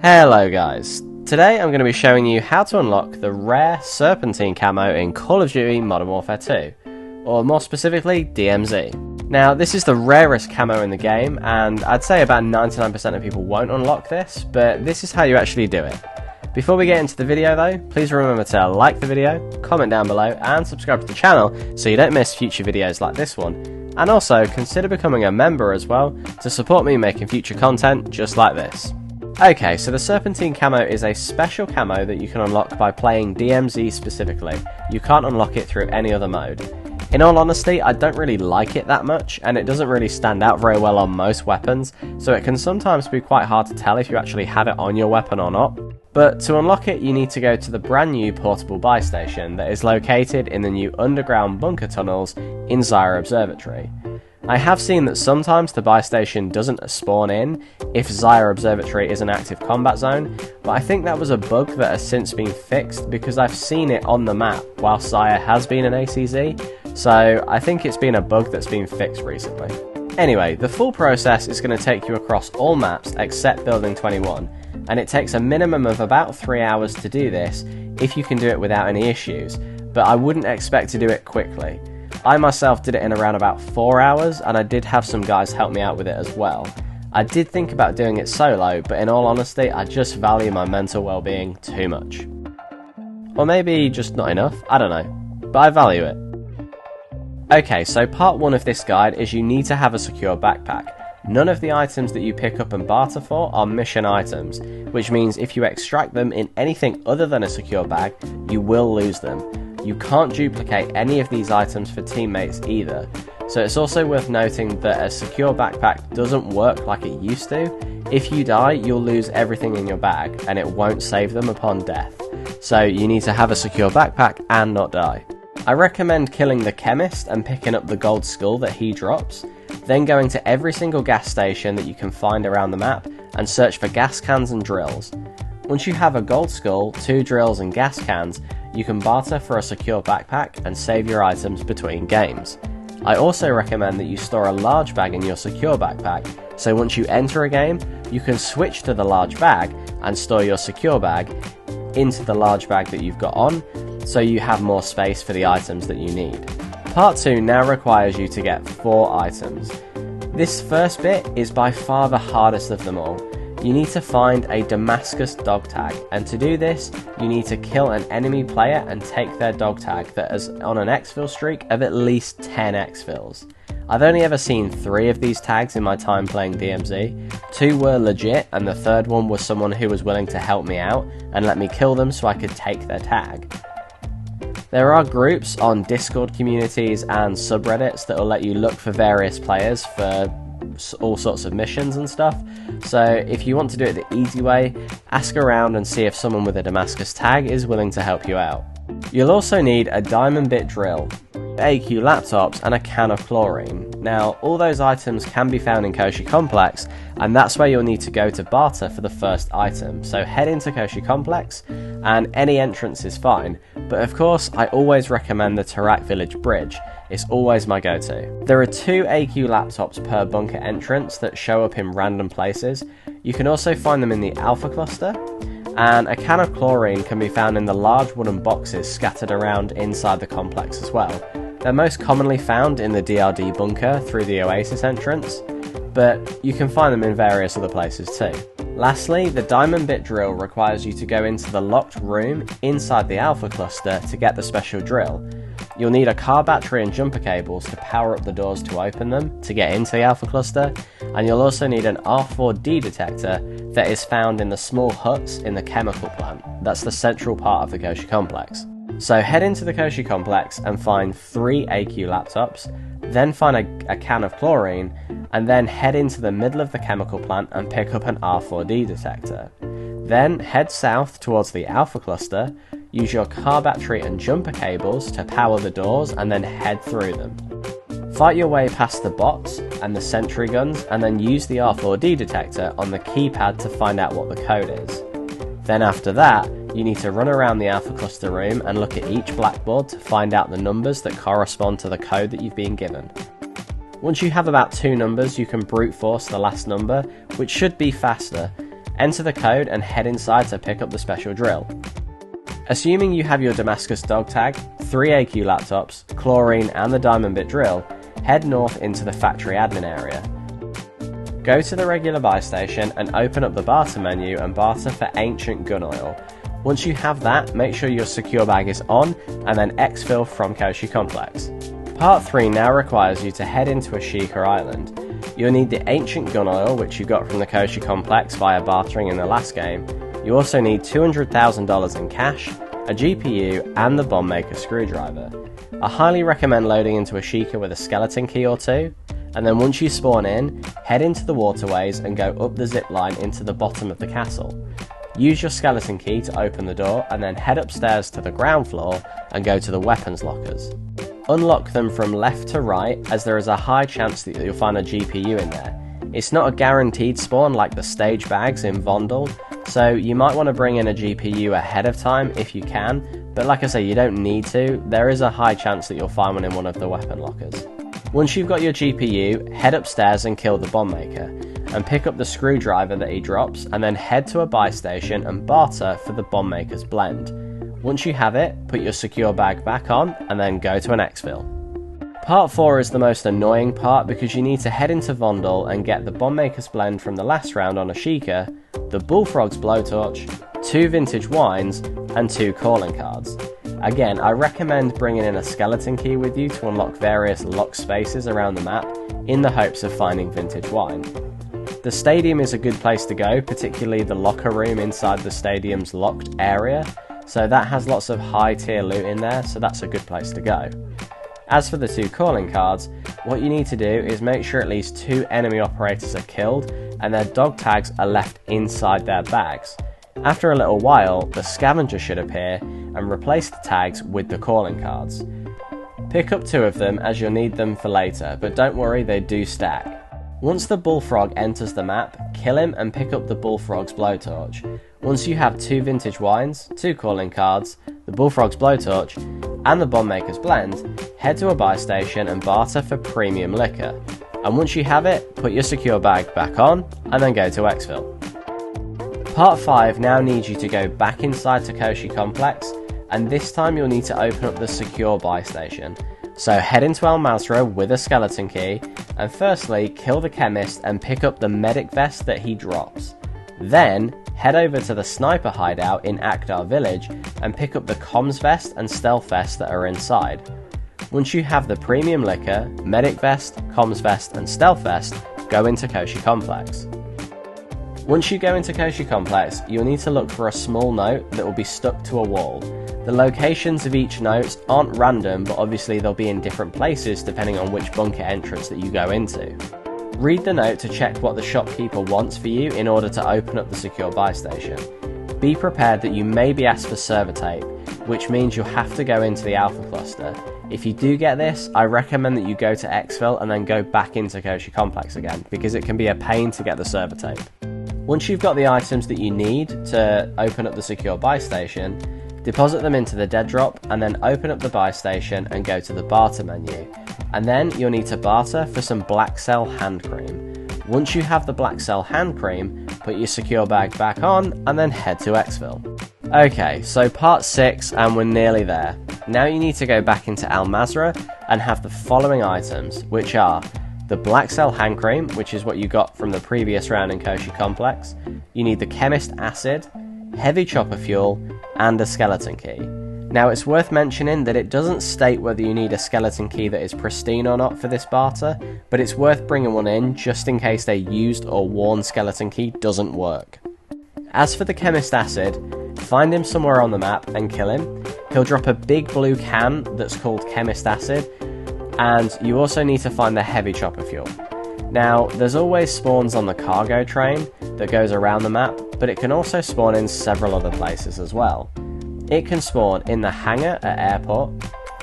Hello guys, today I'm going to be showing you how to unlock the rare Serpentine Camo in Call of Duty Modern Warfare 2, or more specifically DMZ. Now this is the rarest camo in the game, and I'd say about 99% of people won't unlock this, but this is how you actually do it. Before we get into the video though, please remember to like the video, comment down below and subscribe to the channel so you don't miss future videos like this one, and also consider becoming a member as well to support me making future content just like this. Okay, so the Serpentine Camo is a special camo that you can unlock by playing DMZ specifically. You can't unlock it through any other mode. In all honesty, I don't really like it that much, and it doesn't really stand out very well on most weapons, so it can sometimes be quite hard to tell if you actually have it on your weapon or not. But to unlock it, you need to go to the brand new portable buy station that is located in the new underground bunker tunnels in Zyra Observatory. I have seen that sometimes the buy station doesn't spawn in if Zyra Observatory is an active combat zone, but I think that was a bug that has since been fixed because I've seen it on the map whilst Zyra has been an ACZ, so I think it's been a bug that's been fixed recently. Anyway, the full process is going to take you across all maps except Building 21, and it takes a minimum of about 3 hours to do this if you can do it without any issues, but I wouldn't expect to do it quickly. I myself did it in around about 4 hours, and I did have some guys help me out with it as well. I did think about doing it solo, but in all honesty, I just value my mental well-being too much. Or maybe just not enough, I don't know, but I value it. Okay, so part 1 of this guide is you need to have a secure backpack. None of the items that you pick up and barter for are mission items, which means if you extract them in anything other than a secure bag, you will lose them. You can't duplicate any of these items for teammates either, so it's also worth noting that a secure backpack doesn't work like it used to. If you die, you'll lose everything in your bag, and it won't save them upon death, so you need to have a secure backpack and not die. I recommend killing the chemist and picking up the gold skull that he drops, then going to every single gas station that you can find around the map and search for gas cans and drills. Once you have a gold skull, 2 drills and gas cans, you can barter for a secure backpack and save your items between games. I also recommend that you store a large bag in your secure backpack, so once you enter a game, you can switch to the large bag and store your secure bag into the large bag that you've got on, so you have more space for the items that you need. Part 2 now requires you to get 4 items. This first bit is by far the hardest of them all. You need to find a Damascus dog tag, and to do this, you need to kill an enemy player and take their dog tag that is on an exfil streak of at least 10 exfils. I've only ever seen 3 of these tags in my time playing DMZ. 2 were legit, and the third one was someone who was willing to help me out and let me kill them so I could take their tag. There are groups on Discord communities and subreddits that will let you look for various players for all sorts of missions and stuff, so if you want to do it the easy way, ask around and see if someone with a Damascus tag is willing to help you out. You'll also need a diamond bit drill, AQ laptops and a can of chlorine. Now all those items can be found in Koshi Complex, and that's where you'll need to go to barter for the first item, so head into Koshi Complex and any entrance is fine, but of course I always recommend the Tarak Village Bridge. It's always my go-to. There are 2 AQ laptops per bunker entrance that show up in random places. You can also find them in the Alpha Cluster, and a can of chlorine can be found in the large wooden boxes scattered around inside the complex as well. They're most commonly found in the DRD bunker through the Oasis entrance, but you can find them in various other places too. Lastly, the diamond bit drill requires you to go into the locked room inside the Alpha Cluster to get the special drill. You'll need a car battery and jumper cables to power up the doors to open them to get into the Alpha Cluster, and you'll also need an R4D detector that is found in the small huts in the chemical plant. That's the central part of the Koshi Complex. So head into the Koshi Complex and find 3 AQ laptops, then find a can of chlorine, and then head into the middle of the chemical plant and pick up an R4D detector. Then head south towards the Alpha Cluster, use your car battery and jumper cables to power the doors and then head through them. Fight your way past the bots and the sentry guns and then use the R4D detector on the keypad to find out what the code is. Then after that, you need to run around the Alpha Cluster room and look at each blackboard to find out the numbers that correspond to the code that you've been given. Once you have about 2 numbers, you can brute force the last number, which should be faster. Enter the code and head inside to pick up the special drill. Assuming you have your Damascus dog tag, 3 AQ laptops, chlorine and the diamond bit drill, head north into the factory admin area. Go to the regular buy station and open up the barter menu and barter for ancient gun oil. Once you have that, make sure your secure bag is on and then exfil from Koshi Complex. Part 3 now requires you to head into Ashika Island. You'll need the ancient gun oil which you got from the Koshi Complex via bartering in the last game. You also need $200,000 in cash, a GPU and the bomb maker screwdriver. I highly recommend loading into Ashika with a skeleton key or two, and then once you spawn in, head into the waterways and go up the zip line into the bottom of the castle. Use your skeleton key to open the door and then head upstairs to the ground floor and go to the weapons lockers. Unlock them from left to right as there is a high chance that you'll find a GPU in there. It's not a guaranteed spawn like the stage bags in Vondel, so you might want to bring in a GPU ahead of time if you can, but like I say, you don't need to. There is a high chance that you'll find one in one of the weapon lockers. Once you've got your GPU, head upstairs and kill the bomb maker, and pick up the screwdriver that he drops, and then head to a buy station and barter for the bomb maker's blend. Once you have it, put your secure bag back on, and then go to an exfil. Part 4 is the most annoying part because you need to head into Vondel and get the bomb maker's blend from the last round on Ashika, the bullfrog's blowtorch, 2 vintage wines, and 2 calling cards. Again, I recommend bringing in a skeleton key with you to unlock various lock spaces around the map in the hopes of finding vintage wine. The stadium is a good place to go, particularly the locker room inside the stadium's locked area, so that has lots of high tier loot in there, so that's a good place to go. As for the 2 calling cards, what you need to do is make sure at least 2 enemy operators are killed and their dog tags are left inside their bags. After a little while, the scavenger should appear and replace the tags with the calling cards. Pick up 2 of them as you'll need them for later, but don't worry, they do stack. Once the bullfrog enters the map, kill him and pick up the bullfrog's blowtorch. Once you have 2 vintage wines, 2 calling cards, the bullfrog's blowtorch, and the bomb maker's blend, head to a buy station and barter for premium liquor. And once you have it, put your secure bag back on, and then go to exfil. Part 5 now needs you to go back inside to Koshi Complex, and this time you'll need to open up the secure buy station. So head into Al Mazrah with a skeleton key, and firstly kill the chemist and pick up the medic vest that he drops. Then head over to the sniper hideout in Akdar village and pick up the comms vest and stealth vest that are inside. Once you have the premium liquor, medic vest, comms vest and stealth vest, go into Koshi Complex. Once you go into Koshi Complex, you'll need to look for a small note that will be stuck to a wall. The locations of each note aren't random, but obviously they'll be in different places depending on which bunker entrance that you go into. Read the note to check what the shopkeeper wants for you in order to open up the secure buy station. Be prepared that you may be asked for server tape, which means you'll have to go into the alpha cluster. If you do get this, I recommend that you go to exfil and then go back into Koshi Complex again, because it can be a pain to get the server tape. Once you've got the items that you need to open up the secure buy station, deposit them into the dead drop and then open up the buy station and go to the barter menu. And then you'll need to barter for some black cell hand cream. Once you have the black cell hand cream, put your secure bag back on and then head to exfil. Okay, so part 6 and we're nearly there. Now you need to go back into Al Mazrah and have the following items, which are the black cell hand cream, which is what you got from the previous round in Koshi Complex. You need the chemist acid, heavy chopper fuel, and a skeleton key. Now it's worth mentioning that it doesn't state whether you need a skeleton key that is pristine or not for this barter, but it's worth bringing one in just in case their used or worn skeleton key doesn't work. As for the chemist acid, find him somewhere on the map and kill him. He'll drop a big blue can that's called chemist acid, and you also need to find the heavy chopper fuel. Now, there's always spawns on the cargo train that goes around the map, but it can also spawn in several other places as well. It can spawn in the hangar at airport,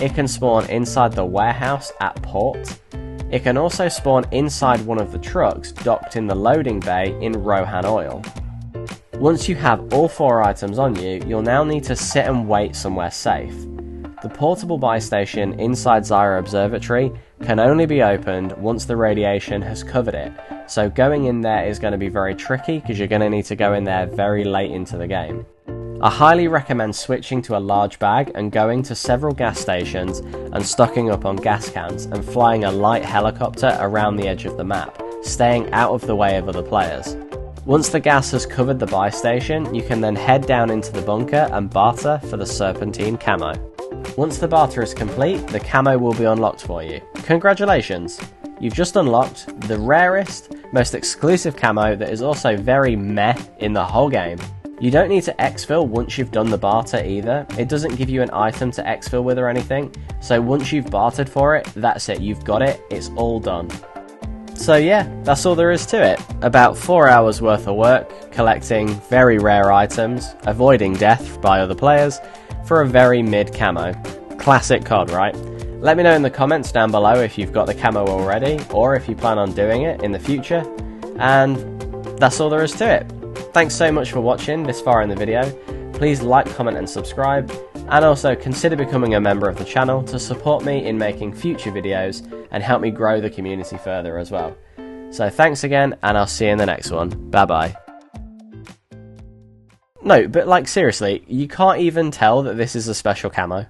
it can spawn inside the warehouse at port, it can also spawn inside one of the trucks docked in the loading bay in Rohan Oil. Once you have all 4 items on you, you'll now need to sit and wait somewhere safe. The portable buy station inside Zyra Observatory can only be opened once the radiation has covered it, so going in there is going to be very tricky because you're going to need to go in there very late into the game. I highly recommend switching to a large bag and going to several gas stations and stocking up on gas cans and flying a light helicopter around the edge of the map, staying out of the way of other players. Once the gas has covered the buy station, you can then head down into the bunker and barter for the Serpentine Camo. Once the barter is complete, the camo will be unlocked for you. Congratulations! You've just unlocked the rarest, most exclusive camo that is also very meh in the whole game. You don't need to exfil once you've done the barter either. It doesn't give you an item to exfil with or anything, so once you've bartered for it, that's it, you've got it, it's all done. So yeah, that's all there is to it. About 4 hours worth of work, collecting very rare items, avoiding death by other players, for a very mid camo. Classic COD, right? Let me know in the comments down below if you've got the camo already, or if you plan on doing it in the future, and that's all there is to it. Thanks so much for watching this far in the video. Please like, comment and subscribe, and also consider becoming a member of the channel to support me in making future videos and help me grow the community further as well. So thanks again, and I'll see you in the next one. Bye bye. No, but like seriously, you can't even tell that this is a special camo.